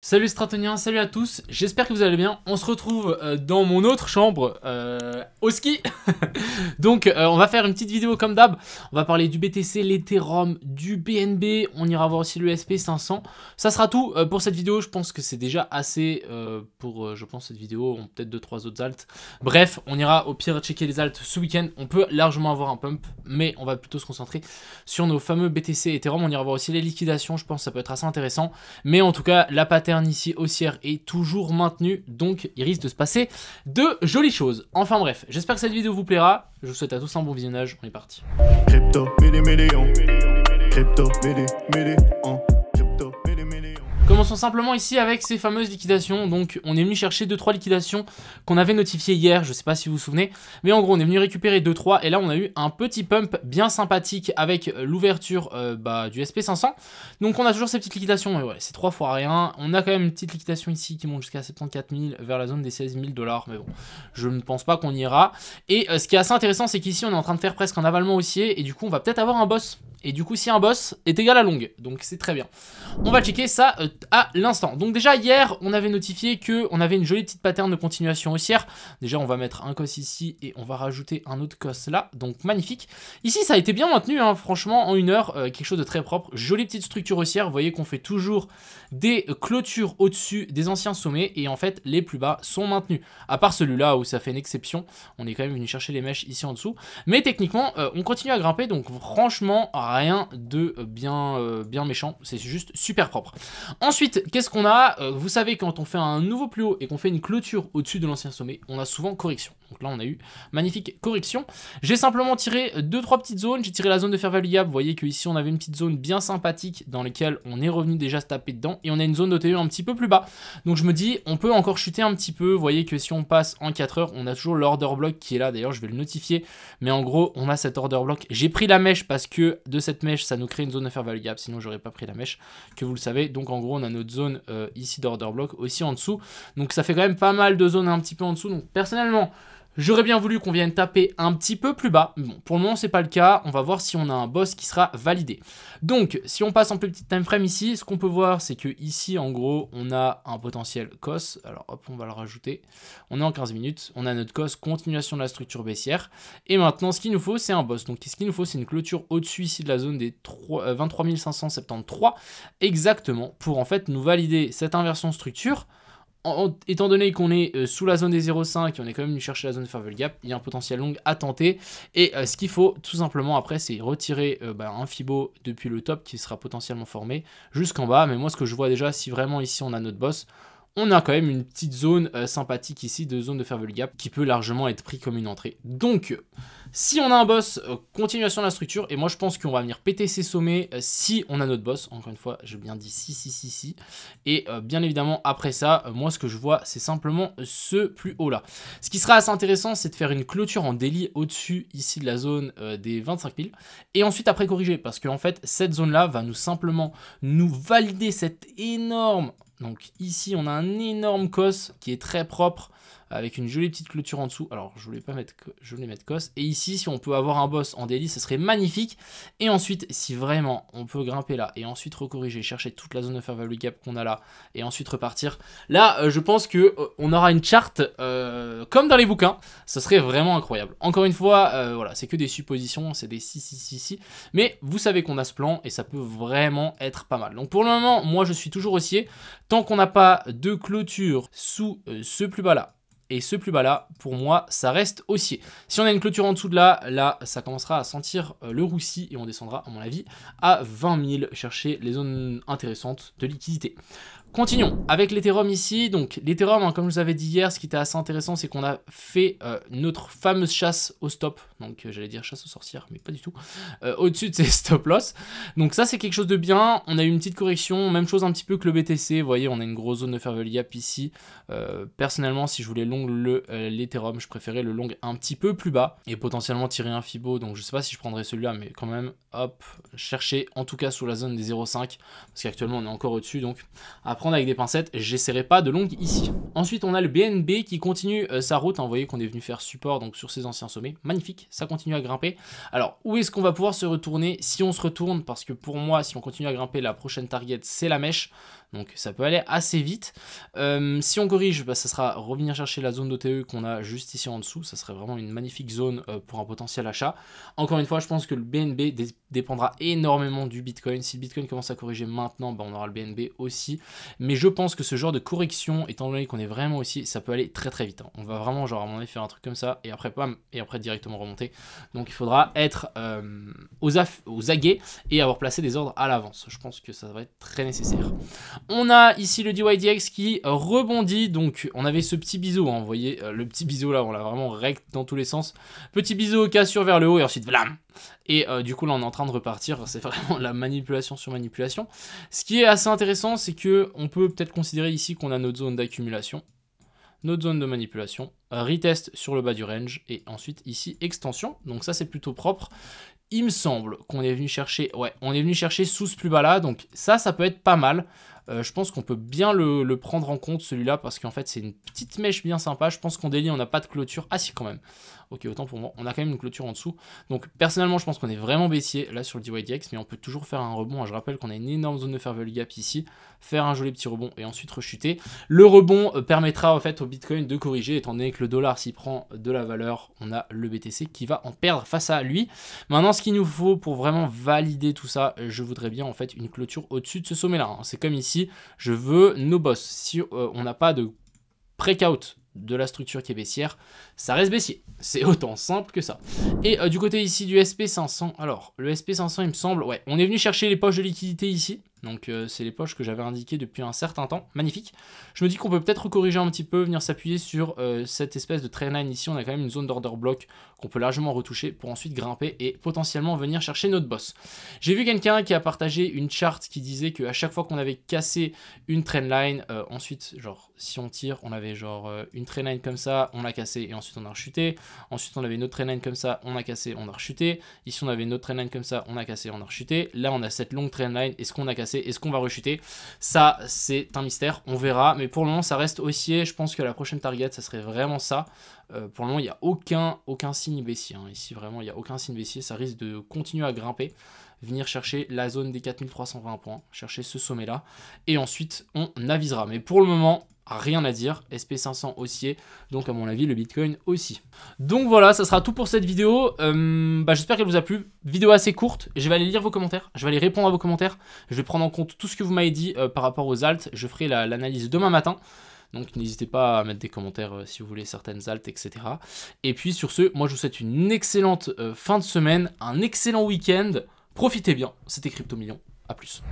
Salut Stratoniens, salut à tous, j'espère que vous allez bien. On se retrouve dans mon autre chambre au ski. Donc on va faire une petite vidéo comme d'hab. On va parler du BTC, l'Ethereum, du BNB. On ira voir aussi le SP500. Ça sera tout pour cette vidéo. Je pense que c'est déjà assez pour je pense cette vidéo. Peut-être 2-3 autres alts. Bref, on ira au pire checker les alts ce week-end. On peut largement avoir un pump, mais on va plutôt se concentrer sur nos fameux BTC et Ethereum. On ira voir aussi les liquidations. Je pense que ça peut être assez intéressant. Mais en tout cas, la pattern ici haussière est toujours maintenue, donc il risque de se passer de jolies choses. Enfin bref, j'espère que cette vidéo vous plaira. Je vous souhaite à tous un bon visionnage. On est parti. Crypto, million. Crypto, million. Commençons simplement ici avec ces fameuses liquidations. Donc on est venu chercher 2-3 liquidations qu'on avait notifiées hier, je sais pas si vous vous souvenez, mais en gros on est venu récupérer 2-3 et là on a eu un petit pump bien sympathique avec l'ouverture du SP500. Donc on a toujours ces petites liquidations, mais ouais, c'est 3 fois rien. On a quand même une petite liquidation ici qui monte jusqu'à 74 000 vers la zone des 16 000 $, mais bon, je ne pense pas qu'on ira. Et ce qui est assez intéressant, c'est qu'ici on est en train de faire presque un avalement haussier et du coup on va peut-être avoir un boss. Et du coup, si un boss est égal à longue, donc c'est très bien. On va checker ça à l'instant. Donc déjà, hier, on avait notifié qu'on avait une jolie petite pattern de continuation haussière. Déjà, on va mettre un cos ici et on va rajouter un autre cos là. Donc magnifique. Ici, ça a été bien maintenu, hein, franchement, en une heure, quelque chose de très propre. Jolie petite structure haussière. Vous voyez qu'on fait toujours des clôtures au-dessus des anciens sommets. Et en fait, les plus bas sont maintenus. À part celui-là où ça fait une exception. On est quand même venu chercher les mèches ici en dessous. Mais techniquement, on continue à grimper. Donc franchement, rien de bien méchant, c'est juste super propre. Ensuite, qu'est-ce qu'on a? Vous savez, quand on fait un nouveau plus haut et qu'on fait une clôture au-dessus de l'ancien sommet, on a souvent correction. Donc là, on a eu magnifique correction. J'ai simplement tiré 2-3 petites zones. J'ai tiré la zone de fair value gap. Vous voyez qu'ici, on avait une petite zone bien sympathique dans laquelle on est revenu déjà se taper dedans. Et on a une zone d'OTE un petit peu plus bas. Donc je me dis, on peut encore chuter un petit peu. Vous voyez que si on passe en 4 heures, on a toujours l'order block qui est là. D'ailleurs, je vais le notifier. Mais en gros, on a cet order block. J'ai pris la mèche parce que de cette mèche, ça nous crée une zone de fair value gap. Sinon, j'aurais pas pris la mèche, que vous le savez. Donc en gros, on a notre zone ici d'order block aussi en dessous. Donc ça fait quand même pas mal de zones un petit peu en dessous. Donc personnellement, j'aurais bien voulu qu'on vienne taper un petit peu plus bas. Bon, pour le moment, c'est pas le cas. On va voir si on a un boss qui sera validé. Donc, si on passe en plus petit time frame ici, ce qu'on peut voir, c'est que ici, en gros, on a un potentiel cos. Alors, hop, on va le rajouter. On est en 15 minutes. On a notre cos, continuation de la structure baissière. Et maintenant, ce qu'il nous faut, c'est un boss. Donc, ce qu'il nous faut, c'est une clôture au-dessus ici de la zone des 23 573 exactement pour en fait nous valider cette inversion structure. Étant donné qu'on est sous la zone des 0,5 et on est quand même venu chercher la zone de fair value gap, il y a un potentiel long à tenter. Et ce qu'il faut tout simplement après, c'est retirer un Fibo depuis le top qui sera potentiellement formé jusqu'en bas. Mais moi, ce que je vois déjà, si vraiment ici on a notre boss, on a quand même une petite zone sympathique ici de zone de fair value gap qui peut largement être pris comme une entrée. Donc, si on a un boss, continuation de la structure. Et moi, je pense qu'on va venir péter ces sommets si on a notre boss. Encore une fois, j'ai bien dit si. Et bien évidemment, après ça, moi, ce que je vois, c'est simplement ce plus haut là. Ce qui sera assez intéressant, c'est de faire une clôture en daily au-dessus ici de la zone des 25 000. Et ensuite, après corriger. Parce qu'en fait, cette zone-là va simplement nous valider cette énorme... Donc ici, on a un énorme cos qui est très propre avec une jolie petite clôture en dessous. Alors, je voulais mettre cos. Et ici, si on peut avoir un boss en daily, ce serait magnifique. Et ensuite, si vraiment on peut grimper là et ensuite recorriger, chercher toute la zone de fair value gap qu'on a là et ensuite repartir. Là, je pense que on aura une charte comme dans les bouquins. Ce serait vraiment incroyable. Encore une fois, voilà, c'est que des suppositions, c'est des si. Mais vous savez qu'on a ce plan et ça peut vraiment être pas mal. Donc pour le moment, moi, je suis toujours haussier. Tant qu'on n'a pas de clôture sous ce plus bas là, et ce plus bas là, pour moi, ça reste haussier. Si on a une clôture en dessous de là, ça commencera à sentir le roussi et on descendra, à mon avis, à 20 000, chercher les zones intéressantes de liquidité. Continuons avec l'Ethereum ici. Donc l'Ethereum, hein, comme je vous avais dit hier, ce qui était assez intéressant, c'est qu'on a fait notre fameuse chasse au stop. Donc j'allais dire chasse aux sorcières, mais pas du tout. Au-dessus de ces stop loss. Donc ça, c'est quelque chose de bien. On a eu une petite correction. Même chose un petit peu que le BTC. Vous voyez, on a une grosse zone de fair value gap ici. Personnellement, si je voulais long l'Ethereum, je préférais le long un petit peu plus bas. Et potentiellement tirer un Fibo. Donc je sais pas si je prendrais celui-là, mais quand même, hop, chercher en tout cas sous la zone des 0,5. Parce qu'actuellement, on est encore au-dessus. Donc à prendre avec des pincettes, j'essaierai pas de longue ici. Ensuite, on a le BNB qui continue sa route. Hein, vous voyez qu'on est venu faire support donc sur ses anciens sommets. Magnifique, ça continue à grimper. Alors, où est-ce qu'on va pouvoir se retourner si on se retourne? Parce que pour moi, si on continue à grimper, la prochaine target, c'est la mèche. Donc ça peut aller assez vite. Si on corrige, bah, ça sera revenir chercher la zone d'OTE qu'on a juste ici en dessous. Ça serait vraiment une magnifique zone pour un potentiel achat. Encore une fois, je pense que le BNB dépendra énormément du Bitcoin. Si le Bitcoin commence à corriger maintenant, bah, on aura le BNB aussi. Mais je pense que ce genre de correction, étant donné qu'on est vraiment ici, ça peut aller très très vite. Hein. On va vraiment, genre, à mon avis, faire un truc comme ça et après, pam, et après directement remonter. Donc il faudra être aux aguets et avoir placé des ordres à l'avance. Je pense que ça va être très nécessaire. On a ici le DYDX qui rebondit. Donc on avait ce petit biseau, hein, vous voyez, le petit biseau là, on l'a vraiment rect dans tous les sens. Petit biseau, cassure vers le haut et ensuite vlam. Et du coup là on est en train de repartir, c'est vraiment la manipulation sur manipulation. Ce qui est assez intéressant, c'est que on peut peut-être considérer ici qu'on a notre zone d'accumulation, notre zone de manipulation, retest sur le bas du range et ensuite ici extension. Donc ça c'est plutôt propre. Il me semble qu'on est venu chercher, ouais, on est venu chercher sous ce plus bas là, donc ça peut être pas mal. Je pense qu'on peut bien le prendre en compte celui-là parce qu'en fait c'est une petite mèche bien sympa. Je pense qu'en daily on n'a pas de clôture. Ah si quand même. Ok, autant pour moi. On a quand même une clôture en dessous. Donc personnellement je pense qu'on est vraiment baissier là sur le DYDX, mais on peut toujours faire un rebond. Je rappelle qu'on a une énorme zone de fair value gap ici. Faire un joli petit rebond et ensuite rechuter. Le rebond permettra en fait au Bitcoin de corriger étant donné que le dollar s'y prend de la valeur. On a le BTC qui va en perdre face à lui. Maintenant ce qu'il nous faut pour vraiment valider tout ça, je voudrais bien en fait une clôture au-dessus de ce sommet là. C'est comme ici. Je veux nos boss. Si on n'a pas de breakout de la structure qui est baissière, ça reste baissier. C'est autant simple que ça. Et du côté ici du SP500, alors le SP500 il me semble, ouais, on est venu chercher les poches de liquidité ici. Donc c'est les poches que j'avais indiquées depuis un certain temps. Magnifique. Je me dis qu'on peut peut-être corriger un petit peu, venir s'appuyer sur cette espèce de trendline ici. On a quand même une zone d'order block qu'on peut largement retoucher pour ensuite grimper et potentiellement venir chercher notre boss. J'ai vu quelqu'un qui a partagé une charte qui disait qu'à chaque fois qu'on avait cassé une trendline, ensuite, genre, si on tire, on avait genre une trendline comme ça, on l'a cassé et ensuite on a rechuté. Ensuite, on avait une autre trendline comme ça, on a cassé, on a rechuté. Ici, on avait une autre trendline comme ça, on a cassé, on a rechuté. Là, on a cette longue trendline. Est-ce qu'on a cassé? Est-ce qu'on va rechuter? Ça, c'est un mystère, on verra. Mais pour le moment, ça reste haussier. Je pense que la prochaine target, ça serait vraiment ça. Pour le moment, il n'y a aucun signe baissier. Hein. Ici, vraiment, il n'y a aucun signe baissier. Ça risque de continuer à grimper. Venir chercher la zone des 4320 points. Chercher ce sommet-là. Et ensuite, on avisera. Mais pour le moment, rien à dire, SP500 haussier, donc à mon avis le Bitcoin aussi. Donc voilà, ça sera tout pour cette vidéo, j'espère qu'elle vous a plu, vidéo assez courte, je vais aller lire vos commentaires, je vais aller répondre à vos commentaires, je vais prendre en compte tout ce que vous m'avez dit par rapport aux alts, je ferai l'analyse demain matin. Donc n'hésitez pas à mettre des commentaires si vous voulez certaines alts, etc. Et puis sur ce, moi je vous souhaite une excellente fin de semaine, un excellent week-end, profitez bien, c'était Crypto Millions, à plus.